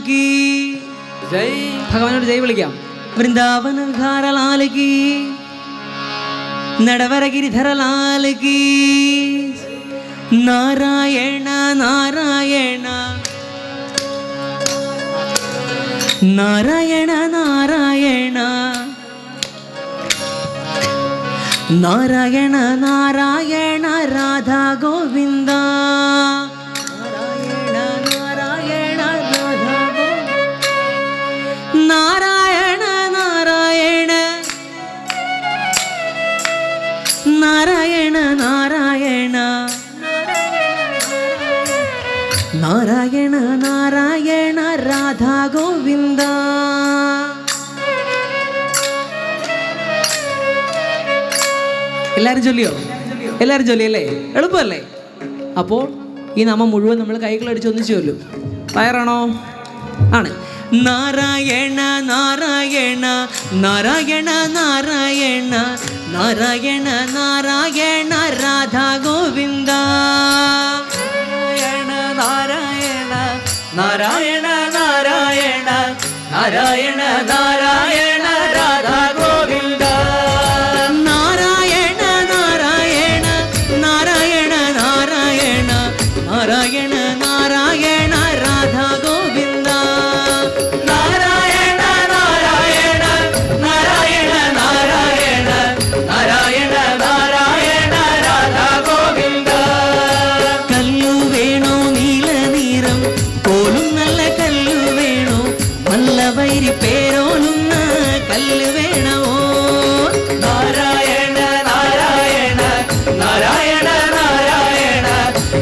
की ജയ്. ഭഗവാനോട് ജയ് വിളിക്കാം. വൃന്ദാവന വിഹാര ലാൽ की നടവര ഗിരിധര ലാൽ की നാരായണ നാരായണ നാരായണ നാരായണ നാരായണ നാരായണ രാധാ ഗോവിന്ദ നാരായണ നാരായണ രാധാ ഗോവിന്ദ നാരായണ നാരായണ നാരായണ നാരായണ നാരായണ നാരായണ രാധാ ഗോവിന്ദ. എല്ലാവരും ചൊല്ലിയോ? എല്ലാവരും ചൊല്ലിയല്ലേ? എളുപ്പമല്ലേ? അപ്പോൾ ഈ നാമം മുഴുവൻ നമ്മൾ കൈകളടിച്ച് ഒന്നിച്ച് ചൊല്ലും. തയ്യാറാണോ? ആണ്. നാരായണ നാരായണ നാരായണ നാരായണ നാരായണ നാരായണ രാധാ ഗോവിന്ദ നാരായണ നാരായണ നാരായണ നാരായണ നാരായണ രാധാ ഗോവിന്ദ. നാരായണ നാരായണ നാരായണ നാരായണ നാരായണ നാരായണ രാധാ ഗോവിന്ദ. നാരായണ നാരായണ നാരായണ നാരായണ നാരായണ നാരായണ രാധാ ഗോവിന്ദ. കല്ലു വേണോ നീല നിറം പോലും നല്ല കല്ലു വേണോ നല്ല വൈരി പേരോലുന്ന കല്ല് വേണമോ? നാരായണ നാരായണ നാരായണ നാരായണ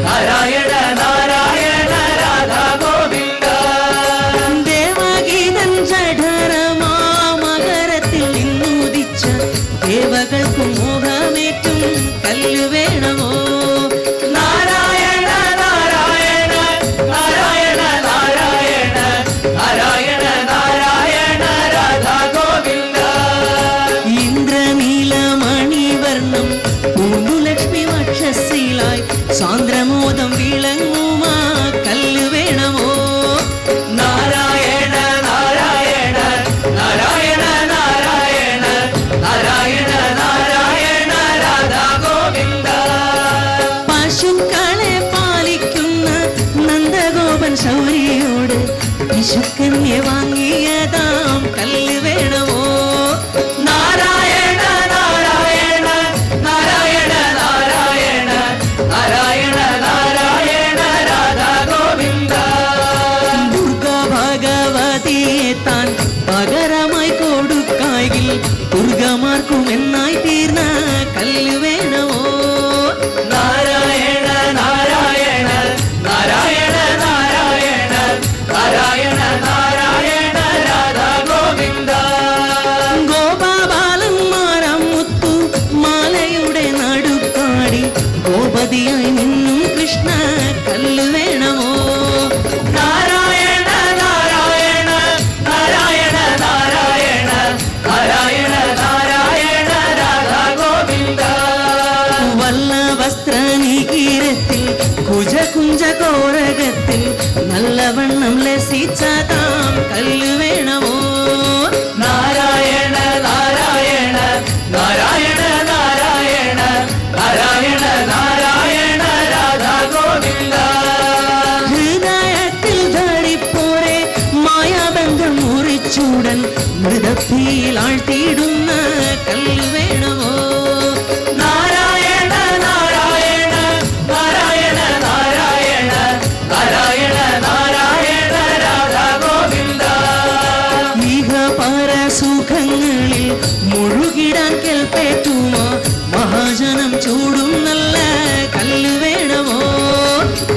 നാരായണ നാരായണ രാധാ ഗോവിന്ദ. ദേവഗീതൻ ജഠരമാ മകരത്തിൽ നിന്നുദിച്ച ദേവകൾക്കു മോഹമേറ്റും കല്ല് വേണമോ? നാരായണ നാരായണ നാരായണ നാരായണ നാരായണ നാരായണ രാധാ ഗോവിന്ദ. ഇന്ദ്രനീലമണിവർണ്ണം പൂണ്ടുലക്ഷ്മി വക്ഷസ്സിലായി സാന്ദ്രമോദം വിളങ്ങുമാ കല്ല് വേണമോ? നാരായണ നാരായണ നാരായണ നാരായണ നാരായണ നാരായണ രാധാ ഗോവിന്ദ. പശുക്കളെ പാലിക്കുന്ന നന്ദഗോപൻ ശൗരിയോട് വിശുക്കന്യെ വാങ്ങിയതാം കല്ല് വേണമോ? നാരായണ നാരായണ നാരായണ നാരായണ നാരായണ നാരായണ രാധാ ഗോവിന്ദ. ദുർഗ ഭഗവതിയെ താൻ പകരമായി കൊടുക്കായിൽ ദുർഗമാർക്കും എന്നായി തീർന്ന കല്ല് വേണമോ? നാരായണ നാരായണ നാരായണ നാരായണ നാരായണ നാരായണ രാധാ ഗോവിന്ദ. ഗോപാലന്മാരം മുത്തു മാലയുടെ നടുക്കാടി ഗോപതിയായി നിന്നും കൃഷ്ണ കല്ല് വേണമോ? നാരായണ നാരായണ നാരായണ നാരായണ നാരായണ നാരായണ രാധാ ഗോവിന്ദ. വല്ല വസ്ത്ര നികീരത്തിൽ കുജ കുഞ്ച കോരകത്തിൽ നല്ലവണ്ണം ലസിച്ചതാം കല്ല് വേണമോ? നാരായണ നാരായണ നാരായണ നാരായണ നാരായണ നാരായണ രാധാ ഗോവിന്ദ. ഹൃദയത്തിൽ ധരിപ്പോരെ മായാബന്ധം മുറിച്ചൂടൻ മൃതത്തിയിൽ ആഴ്ത്തിയിടുന്ന കല്ല് വേണമോ? നാരായണ നാരായണ നാരായണ നാരായണ നാരായണ നാരായണ രാധാ ഗോവിന്ദ. ഇഹ പരസുഖങ്ങളിൽ മുഴുകിടാൻ കേൾപ്പേറ്റുമോ മഹാജനം ചൂടും നല്ല കല്ല് വേണമോ?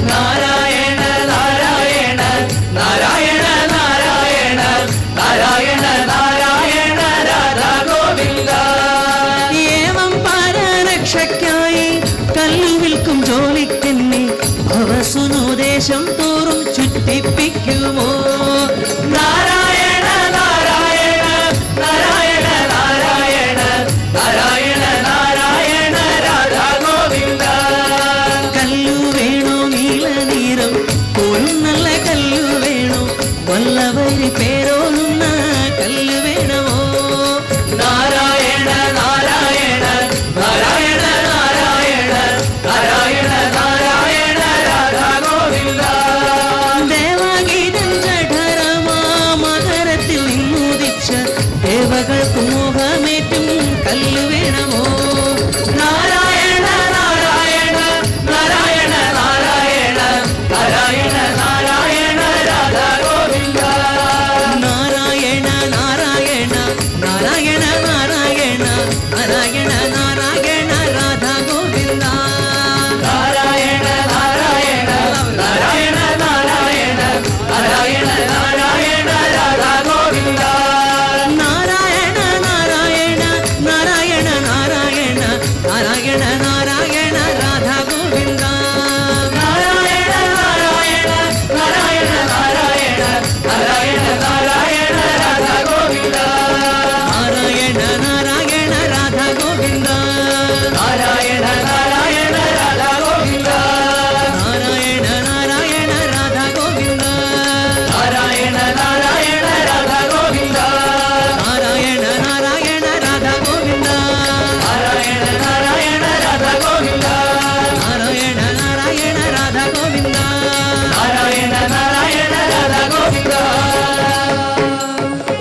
നാരായണ നാരായണ നാരായണ നാരായണ നാരായണ നാരായണ രാധാ ഗോവിന്ദ. കൊല്ലവരി പേര